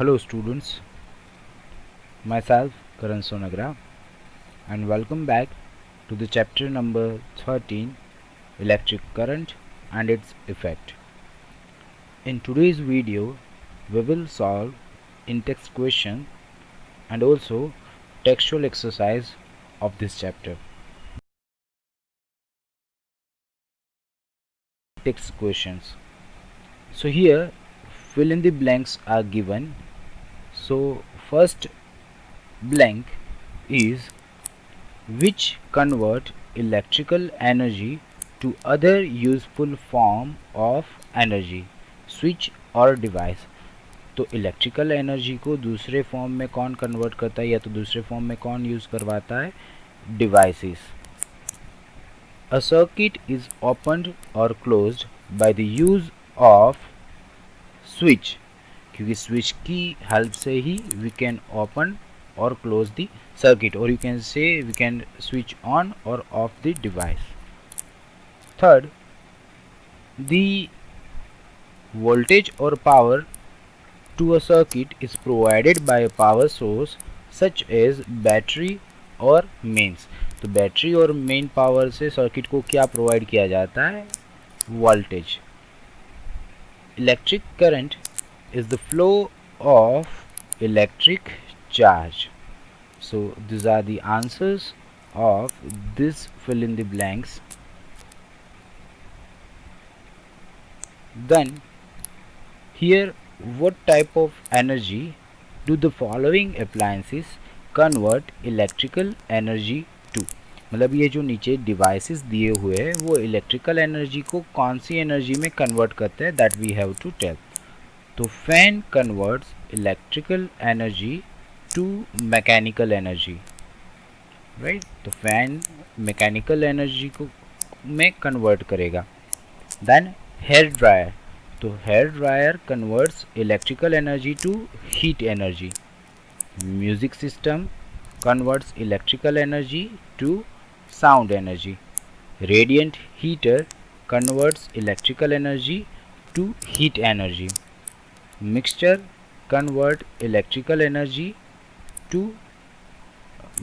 Hello students, myself Karan Sonagra and welcome back to the chapter number 13, Electric Current and its Effect. In today's video, we will solve in-text question and also textual exercise of this chapter. Text questions. So here fill in the blanks are given. So first blank is which convert electrical energy to other useful form of energy, switch और device. तो electrical energy को दूसरे form में कौन convert करता है या तो दूसरे फॉर्म में कौन यूज़ करवाता है? Devices. A circuit is opened और closed by the use of switch, क्योंकि स्विच की हेल्प से ही we can open or close the circuit, or you can say we can switch on or off the device. Third, the voltage or power to a circuit is provided by a power source such as battery or mains. तो battery और main power से circuit को क्या provide किया जाता है? Voltage. Electric current is the flow of electric charge. So these are the answers of this fill in the blanks. Then here, what type of energy do the following appliances convert electrical energy to? मतलब ये जो नीचे devices दिए हुए हैं वो electrical energy को कौन सी एनर्जी में कन्वर्ट करते हैं, that we have to tell. तो fan converts electrical energy to mechanical energy, right. तो फैन मैकेनिकल एनर्जी को में कन्वर्ट करेगा. देन हेयर ड्रायर, तो hair dryer converts electrical energy to heat energy. Music system converts electrical energy to sound energy. Radiant heater converts electrical energy to heat energy. Mixture convert electrical energy to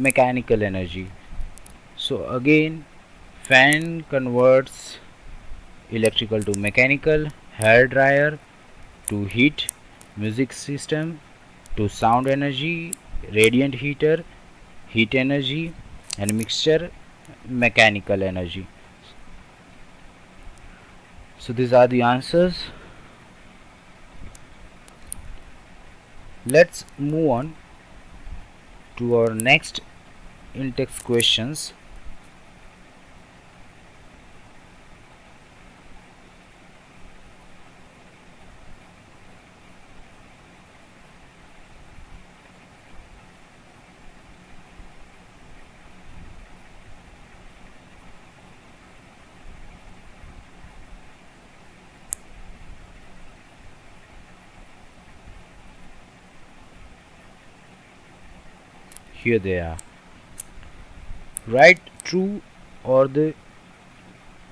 mechanical energy. So again, fan converts electrical to mechanical, hair dryer to heat, music system to sound energy, radiant heater heat energy, and mixture mechanical energy. So these are the answers. Let's move on to our next in-text questions. Here they are. Write true or the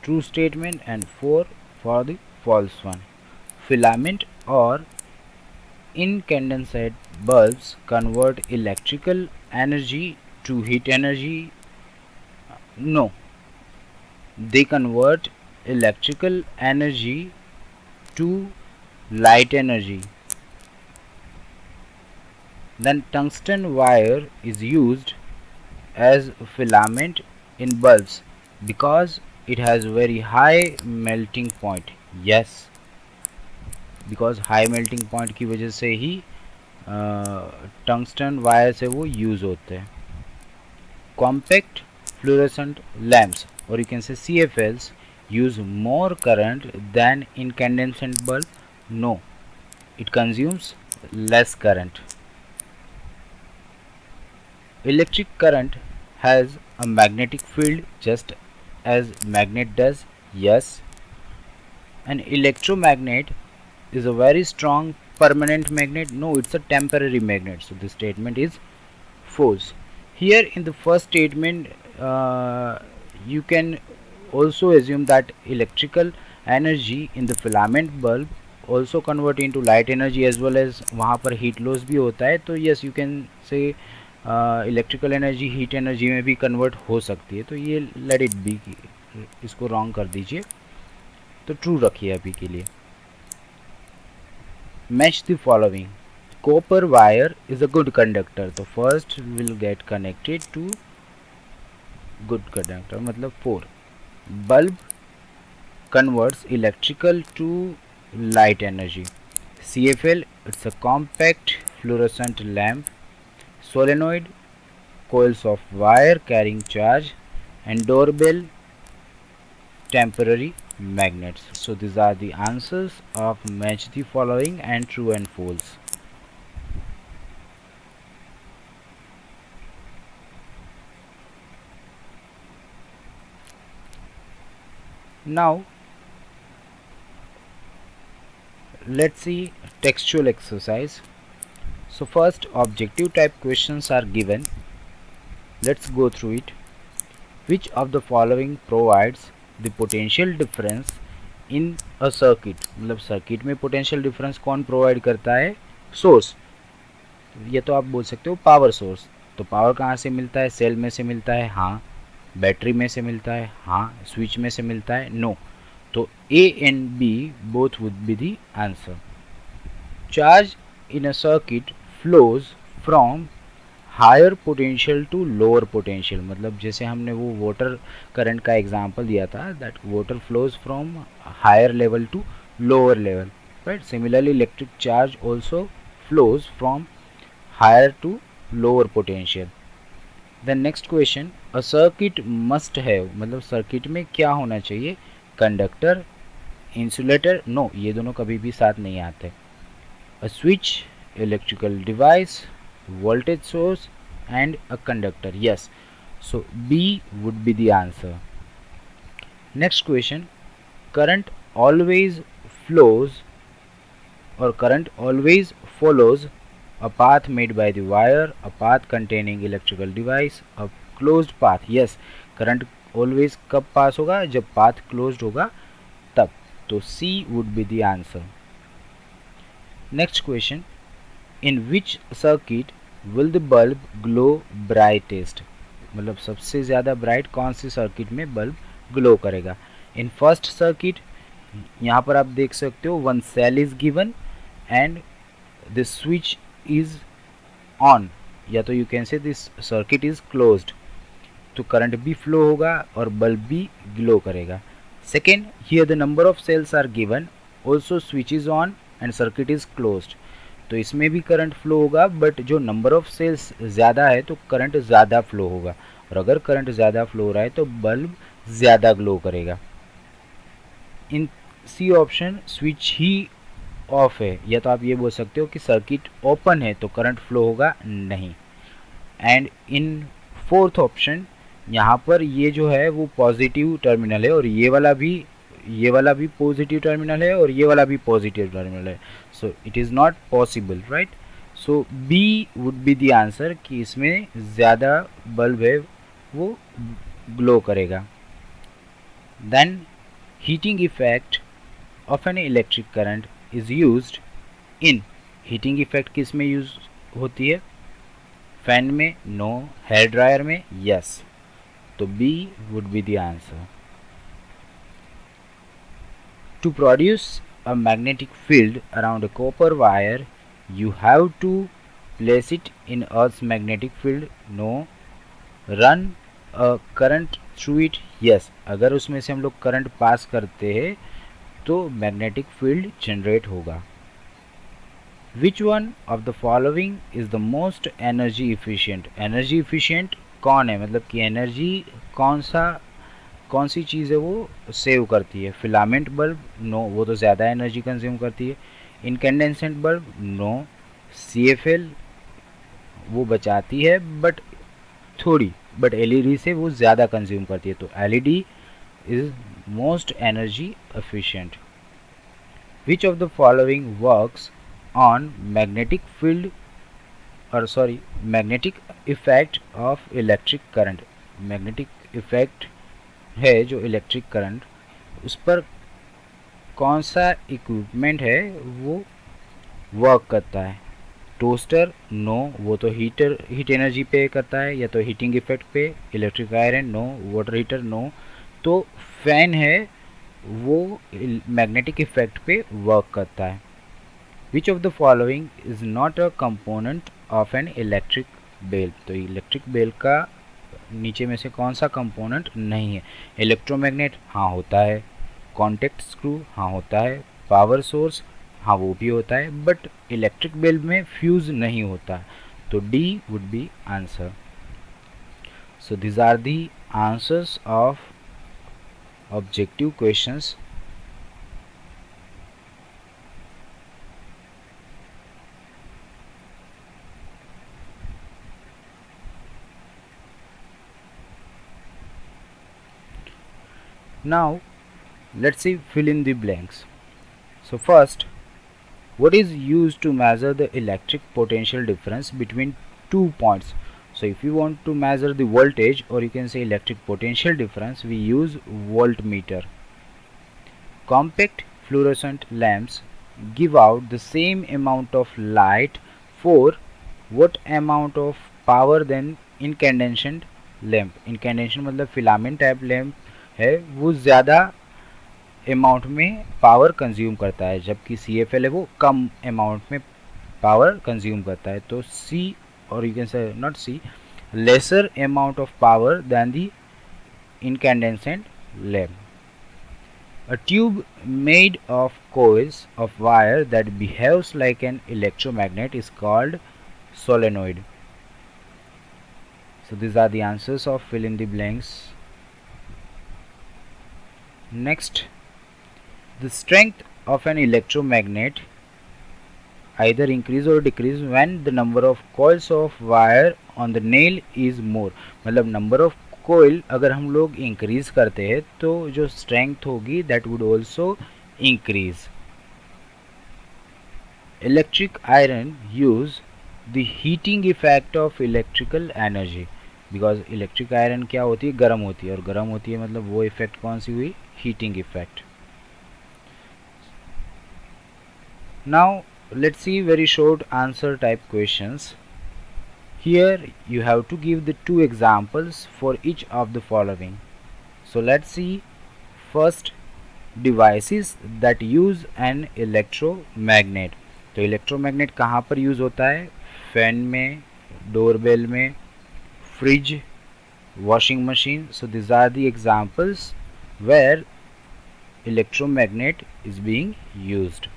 true statement and 4 for the false one. Filament or incandescent bulbs convert electrical energy to heat energy. No, they convert electrical energy to light energy. Then tungsten wire is used as filament in bulbs because it has very high melting point. Yes, because high melting point की वजह से ही tungsten wire से वो use होते हैं. Compact fluorescent lamps, or you can say CFLs, use more current than incandescent bulb. No, it consumes less current. Electric current has a magnetic field just as magnet does. Yes. An electromagnet is a very strong permanent magnet. No, it's a temporary magnet. So this statement is false. Here in the first statement, you can also assume that electrical energy in the filament bulb also convert into light energy as well as वहाँ पर heat loss भी होता है, तो yes you can say electrical energy heat energy में भी convert हो सकती है, तो ये लेट इट बी, इसको रॉन्ग कर दीजिए, तो ट्रू रखिए अभी के लिए। Match the following, copper wire is a good conductor, तो first will get connected to good conductor मतलब 4। Bulb converts electrical to light energy. CFL, it's a compact fluorescent lamp. Solenoid, coils of wire carrying charge. And doorbell, temporary magnets. So these are the answers of match the following and true and false. Now let's see textual exercise. So first objective type questions are given. Let's go through it. Which of the following provides the potential difference in a circuit, मतलब circuit में potential difference कौन provide करता है? Source. ये तो आप बोल सकते हो पावर सोर्स। तो पावर कहाँ से मिलता है? सेल में से मिलता है, हाँ। बैटरी में से मिलता है, हाँ। स्विच में से मिलता है, नो। तो A and B both would be the answer. Charge in a circuit flows from higher potential to lower potential, मतलब जैसे हमने वो वाटर करंट का एग्जांपल दिया था, that water flows from higher level to lower level, right. Similarly electric charge also flows from higher to lower potential. Then next question, a circuit must have, मतलब circuit में क्या होना चाहिए? Conductor, insulator, no, ये दोनों कभी भी साथ नहीं आते। A switch, electrical device, voltage source and a conductor, yes, so B would be the answer. Next question, current always flows or current always follows a path made by the wire, a path containing electrical device, a closed path, yes, current always कब पास होगा? जब path closed होगा तब, तो C would be the answer. Next question, in which circuit will the bulb glow brightest, मतलब सबसे ज़्यादा bright कौन सी सर्किट में बल्ब ग्लो करेगा? इन फर्स्ट सर्किट, यहाँ पर आप देख सकते हो one cell is given and the switch is on, या तो you can say this circuit is closed, तो करंट भी फ्लो होगा और बल्ब भी ग्लो करेगा। Second, here the number of cells are given, also switch is on and circuit is closed, तो इसमें भी करंट फ्लो होगा, बट जो नंबर ऑफ सेल्स ज़्यादा है तो करंट ज़्यादा फ्लो होगा, और अगर करंट ज़्यादा फ्लो हो रहा है तो बल्ब ज़्यादा ग्लो करेगा। इन सी ऑप्शन स्विच ही ऑफ है, या तो आप ये बोल सकते हो कि सर्किट ओपन है तो करंट फ्लो होगा नहीं। एंड इन फोर्थ ऑप्शन, यहाँ पर ये जो है वो पॉजिटिव टर्मिनल है और ये वाला भी पॉजिटिव टर्मिनल है और ये वाला भी पॉजिटिव टर्मिनल है, so it is not possible, right. So B would be the answer कि इसमें ज़्यादा बल्ब है वो ग्लो करेगा। Then heating effect of an electric current is used in, heating effect किस में यूज होती है? फैन में, नो। हेयर ड्रायर में, यस, तो B would be the answer. To produce a magnetic field around a copper wire, you have to place it in Earth's magnetic field, no. Run a current through it, yes, अगर उसमें से हम लोग current pass करते हैं तो magnetic field generate होगा। Which one of the following is the most energy efficient? Energy efficient कौन है, मतलब कि एनर्जी कौन सी चीज़ है वो सेव करती है? फिलामेंट बल्ब, नो, वो तो ज़्यादा एनर्जी कंज्यूम करती है। Incandescent bulb, no. CFL वो बचाती है बट थोड़ी, बट LED से वो ज़्यादा कंज्यूम करती है, तो LED is most energy efficient. Which of the following works on magnetic field और sorry magnetic effect of electric current, magnetic effect है जो इलेक्ट्रिक करंट उस पर कौन सा इक्विपमेंट है वो वर्क करता है। टोस्टर नो, वो तो हीट एनर्जी पे करता है या तो हीटिंग इफेक्ट पे। Electric iron no, water heater no. तो फैन है वो मैग्नेटिक इफेक्ट पे वर्क करता है। Which of the following is not a component of an electric bell, तो इलेक्ट्रिक बेल का नीचे में से कौन सा कंपोनेंट नहीं है। इलेक्ट्रोमैग्नेट हाँ होता है, कॉन्टेक्ट स्क्रू हाँ होता है, पावर सोर्स हाँ वो भी होता है, बट इलेक्ट्रिक बेल में फ्यूज नहीं होता। तो D would be answer. So this are the answers of objective questions. Now let's see fill in the blanks. So first, what is used to measure the electric potential difference between 2 points? So if you want to measure the voltage, or you can say electric potential difference, we use voltmeter. Compact fluorescent lamps give out the same amount of light for what amount of power than incandescent lamp. Incandescent मतलब filament type lamp है, वो ज़्यादा amount में power consume करता है, जबकि C F L है वो कम अमाउंट में पावर कंज्यूम करता है। तो सी, और you can say not C, lesser amount of power than the incandescent lamp. A tube made of coils of wire that behaves like an electromagnet is called solenoid. So these are the answers of fill in the blanks. Next, the strength of an electromagnet either increase or decrease when the number of coils of wire on the nail is more. मतलब number of coil अगर हम लोग increase करते हैं तो जो strength होगी that would also increase. Electric iron use the heating effect of electrical energy, because electric iron क्या होती है, गर्म होती है, और गर्म होती है मतलब वो इफेक्ट कौन सी हुई, heating effect. Now let's see very short answer type questions. Here you have to give the two examples for each of the following. So let's see. First, devices that use an electromagnet. तो electromagnet कहाँ पर use होता है, fan में, doorbell में, fridge, washing machine. So these are the examples where electromagnet is being used.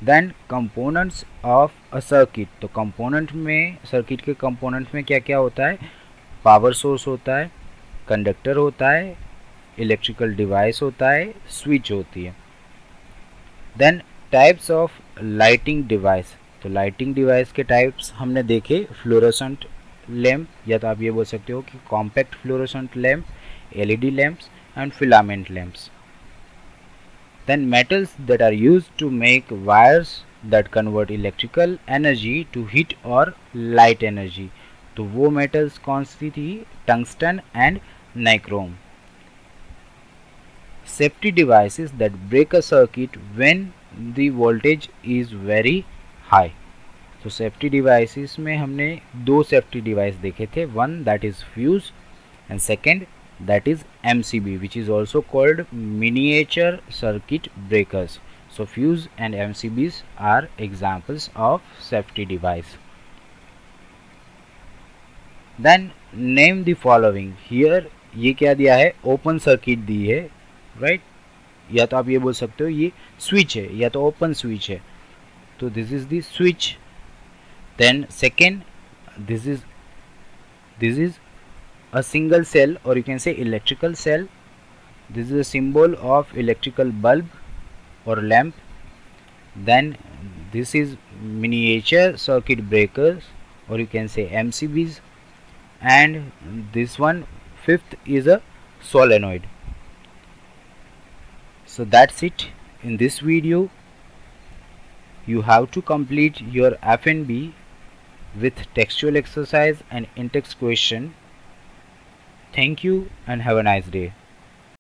Then components of a circuit. तो component में, circuit के component में क्या क्या होता है, पावर सोर्स होता है, कंडक्टर होता है, इलेक्ट्रिकल डिवाइस होता है, स्विच होती है. Then types of lighting device. तो लाइटिंग डिवाइस के टाइप्स हमने देखे, फ्लोरोसेंट लैम्प, या तो आप ये बोल सकते हो कि compact fluorescent lamp, LED lamps and filament lamps. Then metals that are used to make wires that convert electrical energy to heat or light energy. तो वो metals कौन सी थी, tungsten and nichrome. Safety devices that break a circuit when the voltage is very high. तो safety devices में हमने दो safety device देखे थे, one that is fuse and second that is MCB, which is also called miniature circuit breakers. So fuse and MCBs are examples of safety device. Then name the following. Here ये क्या दिया है, open circuit दी है, right. या तो आप ये बोल सकते हो ये स्विच है, या तो ओपन स्विच है, तो this is the switch. Then second, this is a single cell, or you can say electrical cell. This is a symbol of electrical bulb or lamp. Then this is miniature circuit breakers, or you can say MCBs, and this one, fifth, is a solenoid. So that's it in this video. You have to complete your FNB with textual exercise and in-text question. Thank you and have a nice day.